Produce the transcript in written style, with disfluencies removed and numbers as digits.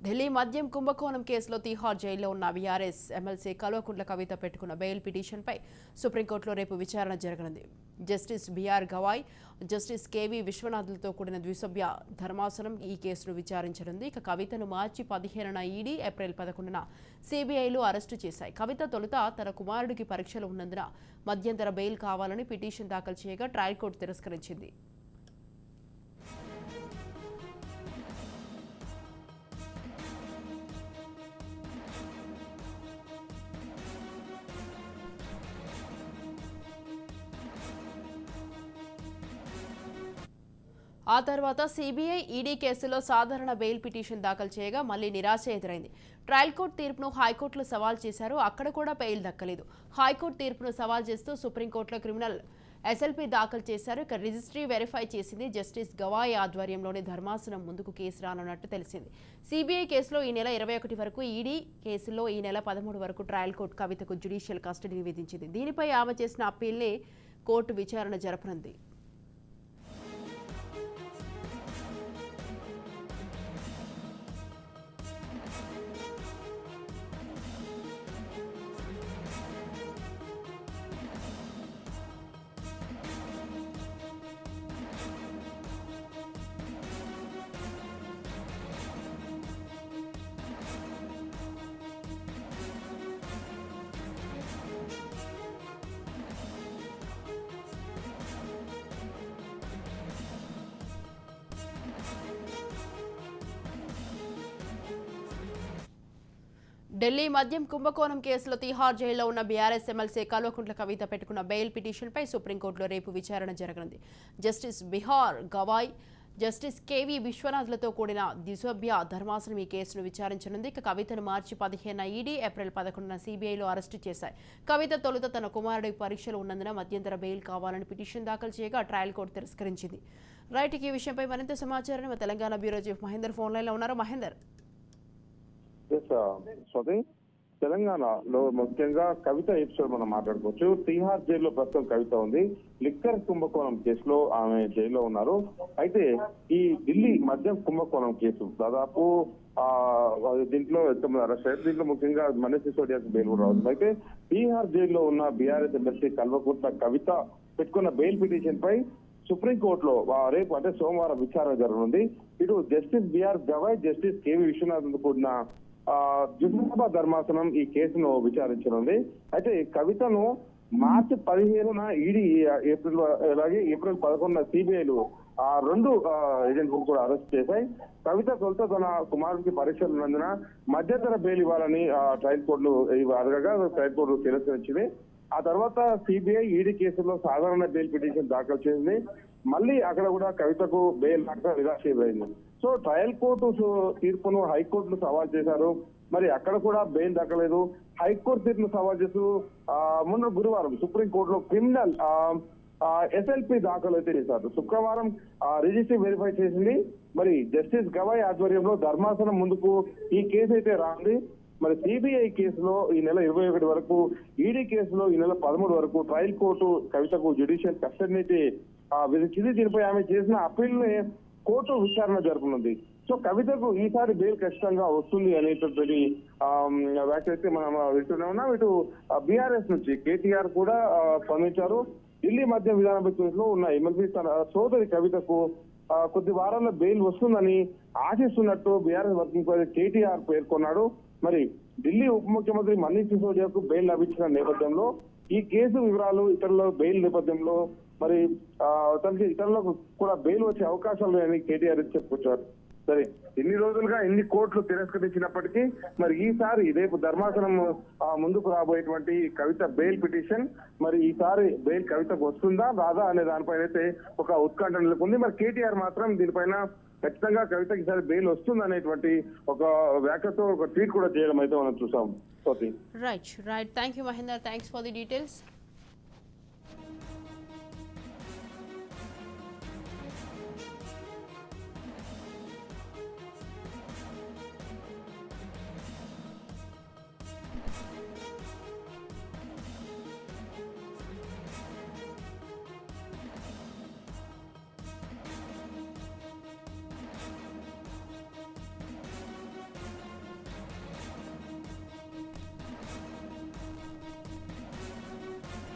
ఢిల్లీ మద్యం కుంభకోణం కేసులో తిహార్ జైల్లో ఉన్న బీఆర్ఎస్ ఎమ్మెల్సీ కల్వకుంట్ల కవిత పెట్టుకున్న బెయిల్ పిటిషన్పై సుప్రీంకోర్టులో రేపు విచారణ జరగనుంది. Justice BR Gavai, justice KV విశ్వనాథ్లతో కూడిన ద్విసభ్య ధర్మాసనం ఈ కేసును విచారించనుంది. ఇక కవితను మార్చి 15న ఈడీ, ఏప్రిల్ 11న సీబీఐలు అరెస్టు చేశాయి. కవిత తొలుత తన కుమారుడికి పరీక్షలు ఉన్నందున మధ్యంతర బెయిల్ కావాలని పిటిషన్ దాఖలు చేయగా ట్రయల్ కోర్టు తిరస్కరించింది. ఆ తర్వాత సీబీఐ, ఈడీ కేసులో సాధారణ బెయిల్ పిటిషన్ దాఖలు చేయగా మళ్లీ నిరాశ ఎదురైంది. ట్రయల్ కోర్టు తీర్పును హైకోర్టులో సవాల్ చేశారు. అక్కడ కూడా బెయిల్ దక్కలేదు. హైకోర్టు తీర్పును సవాల్ చేస్తూ సుప్రీంకోర్టులో క్రిమినల్ ఎస్ఎల్పీ దాఖలు చేశారు. ఇక రిజిస్ట్రీ వెరిఫై చేసింది. జస్టిస్ గవాయ్ ఆధ్వర్యంలోని ధర్మాసనం ముందుకు కేసు రానున్నట్టు తెలిసింది. సీబీఐ కేసులో ఈ నెల 21 వరకు, ఈడీ కేసులో ఈ నెల 13 వరకు ట్రయల్ కోర్టు కవితకు జ్యుడిషియల్ కస్టడీని విధించింది. దీనిపై ఆమె చేసిన అప్పీల్ని కోర్టు విచారణ జరపనుంది. ఢిల్లీ మద్యం కుంభకోణం కేసులో తిహార్ జైల్లో ఉన్న బీఆర్ఎస్ ఎమ్మెల్సీ కల్వకుంట్ల కవిత పెట్టుకున్న బెయిల్ పిటిషన్పై సుప్రీంకోర్టులో రేపు విచారణ జరగనుంది. Justice BR Gavai, justice KV విశ్వనాథ్లతో కూడిన ద్విసభ్య ధర్మాసనం ఈ కేసును విచారించనుంది. ఇక కవితను మార్చి 15న ఈడీ, ఏప్రిల్ 11న సీబీఐలో అరెస్టు చేశాయి. కవిత తొలుత తన కుమారుడి పరీక్షలు ఉన్నందున మధ్యంతర బెయిల్ కావాలని పిటిషన్ దాఖలు చేయగా ట్రయల్ కోర్టు తిరస్కరించింది. రైట్, ఈ విషయంపై మరింత సమాచారాన్ని Telangana bureau chief Mahender phone లైన్లో ఉన్నారు. మహేందర్, స్వాతి, తెలంగాణలో ముఖ్యంగా కవిత ఎపిసోడ్ మనం మాట్లాడుకోవచ్చు. తిహార్ జైల్లో ప్రస్తుతం కవిత ఉంది. లిక్కర్ కుంభకోణం కేసులో ఆమె జైల్లో ఉన్నారు. అయితే ఈ ఢిల్లీ మద్యం కుంభకోణం కేసు దాదాపు దీంట్లో 9 అరెస్ట్ అయ్యారు. దీంట్లో ముఖ్యంగా మనీష్ సిసోడియాకి బెయిల్ కూడా రావచ్చు. అయితే తిహార్ జైల్లో ఉన్న బీఆర్ఎస్ ఎమ్మెల్సీ కల్వకుంట్ల కవిత పెట్టుకున్న బెయిల్ పిటిషన్ పై సుప్రీంకోర్టులో రేపు అంటే సోమవారం విచారణ జరగనుంది. ఇటు justice BR Gavai, justice KV Viswanath కూడిన ద్విసభ ధర్మాసనం ఈ కేసును విచారించనుంది. అయితే కవితను మార్చి 15న ఈడీ, ఏప్రిల్ 11న సిబిఐలు ఆ 2 ఏజెంట్లను కూడా అరెస్ట్ చేశాయి. కవిత తొలుత తన కుమారుడికి పరీక్షలు ఉన్నందున మధ్యంతర బెయిల్ ఇవ్వాలని ట్రయల్ కోర్టులు అడగగా ట్రయల్ కోర్టు తిరస్కరించింది. ఆ తర్వాత సిబిఐ, ఈడీ కేసులో సాధారణ బెయిల్ పిటిషన్ దాఖలు చేసింది. మళ్ళీ అక్కడ కూడా కవితకు బెయిల్ దాకా నిరాశ ఎదురైంది. సో ట్రయల్ కోర్టు తీర్పును హైకోర్టును సవాల్ చేశారు. మరి అక్కడ కూడా బెయిల్ దక్కలేదు. హైకోర్టు తీర్పును సవాల్ చేస్తూ మొన్న గురువారం సుప్రీంకోర్టులో క్రిమినల్ ఎస్ఎల్పి దాఖలు అయితే చేశారు. శుక్రవారం రిజిస్ట్రీ వెరిఫై చేసింది. మరి జస్టిస్ గవాయ్ ఆధ్వర్యంలో ధర్మాసనం ముందుకు ఈ కేసు అయితే రాంది. మరి సిబిఐ కేసులో ఈ నెల 21 వరకు, ఈడీ కేసులో ఈ నెల 13 వరకు ట్రయల్ కోర్టు కవితకు జ్యుడిషియల్ కస్టడీ అయితే విధించింది. దీనిపై ఆమె చేసిన అప్పీల్ ని కోర్టు విచారణ జరపనుంది. సో కవితకు ఈసారి బెయిల్ ఖచ్చితంగా వస్తుంది అనేటటువంటి వ్యాఖ్య అయితే మనం వింటూనే ఉన్నాం. ఇటు బీఆర్ఎస్ నుంచి కేటీఆర్ కూడా స్పందించారు. ఢిల్లీ మద్యం విధాన కేసులో ఉన్న ఎమ్మెల్సీ తన సోదరి కవితకు కొద్ది వారాల్లో బెయిల్ వస్తుందని ఆశిస్తున్నట్టు బీఆర్ఎస్ వర్కింగ్ ప్రెసిడెంట్ కేటీఆర్ పేర్కొన్నాడు. మరి ఢిల్లీ ఉప ముఖ్యమంత్రి మనీష్ సిసోడియాకు బెయిల్ లభించిన నేపథ్యంలో ఈ కేసు వివరాలు, ఇతరుల బెయిల్ నేపథ్యంలో మరి తనకి ఇతరులకు కూడా బెయిల్ వచ్చే అవకాశాలు లేని కేటీఆర్ చెప్పుకొచ్చారు. సరే, ఎన్ని రోజులుగా ఎన్ని కోర్టులు తిరస్కరించినప్పటికీ మరి ఈసారి రేపు ధర్మాసనం ముందుకు రాబోయేటువంటి కవిత బెయిల్ పిటిషన్ మరి ఈసారి బెయిల్ కవితకు వస్తుందా రాదా అనే దానిపైన అయితే ఒక ఉత్కంఠ నెలకొంది. మరి కేటీఆర్ మాత్రం దీనిపైన ఖచ్చితంగా కవితకి ఈసారి బెయిల్ వస్తుంది అనేటువంటి ఒక వ్యాఖ్యతో ఒక ట్వీట్ కూడా చేయడం అయితే మనం చూసాం. Right, thank you Mahender, thanks for the details.